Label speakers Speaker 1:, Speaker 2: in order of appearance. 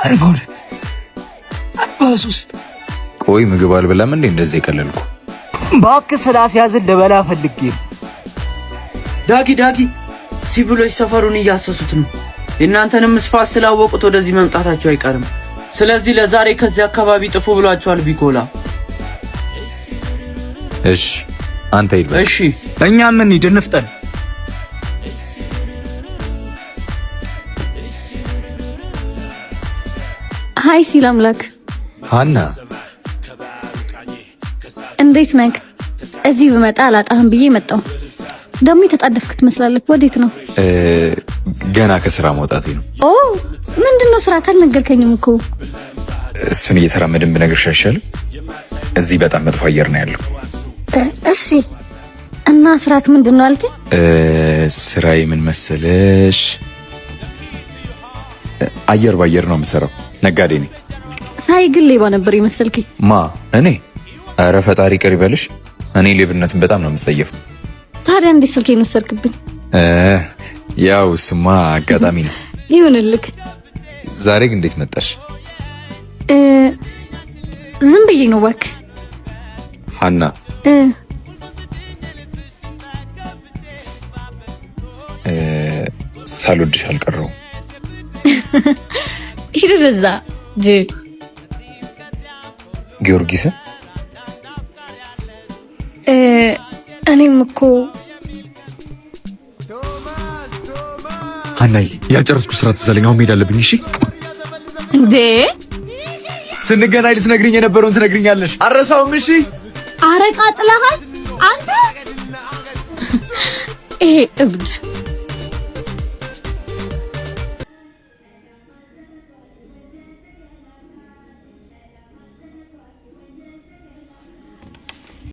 Speaker 1: 42 43
Speaker 2: ቆይ ምግብ አልበላም እንዴ እንደዚህ የቀለልኩ?
Speaker 1: እባክህ ስላስያዝን ልበላ ፈልጌ።
Speaker 3: ዳጊ ሲቪሎች ሰፈሩን እያሰሱት ነው። እናንተንም ስፋት ስላወቁት ወደዚህ መምጣታቸው አይቀርም። ስለዚህ ለዛሬ ከዚህ አካባቢ ጥፉ ብሏቸዋል ቢኮላ።
Speaker 2: እሺ አንተ ሂድ።
Speaker 3: እሺ
Speaker 1: እኛም እንሂድ እንፍጠን።
Speaker 4: ሃይ ሲል አምላክ
Speaker 2: ሃና
Speaker 4: እንዴት ነህ? እዚህ ብመጣ አላጣህም ብዬ መጣሁ። ደግሞ የተጣደፍክ ትመስላለህ። ወዴት ነው?
Speaker 2: ገና ከስራ መውጣቴ ነው።
Speaker 4: ኦ ምንድነው ስራ ካልነገርከኝም እኮ።
Speaker 2: እሱን እየተራመድን ብነግርሽ አይሻልም? እዚህ በጣም መጥፎ አየር ነው ያለው።
Speaker 4: እሺ እና ስራክ ምንድነው አልከኝ?
Speaker 2: ስራዬ ምን መሰለሽ? አየር ባየር ነው የምሰራው። ነጋዴ ነኝ።
Speaker 4: ሳይ ግን ሌባ ነበር የመሰልከኝ።
Speaker 2: ማ እኔ? ኧረ ፈጣሪ ቅር ይበልሽ። እኔ ሌብነትን በጣም ነው የምጸየፈው።
Speaker 4: ታዲያ እንዴት ስልኬን ወሰድክብኝ?
Speaker 2: ያው ስማ አጋጣሚ ነው።
Speaker 4: ይሁንልክ።
Speaker 2: ዛሬ ግን እንዴት መጣሽ?
Speaker 4: ዝም ብዬ ነው እባክህ።
Speaker 2: ሃና ሳልወድሽ አልቀረውም።
Speaker 4: ሂድ እዛ ጅል።
Speaker 2: ጊዮርጊስ
Speaker 4: እኔም እኮ
Speaker 2: ሃናይ ያልጨረስኩ ስራ ትዘለኝ። አሁን መሄድ አለብኝ። እሺ
Speaker 4: እንዴ
Speaker 2: ስንገናኝ ልትነግሪኝ የነበረውን ትነግሪኛለሽ። አረሳውም። እሺ
Speaker 4: አረቃ ጥለሃል አንተ። ይሄ እብድ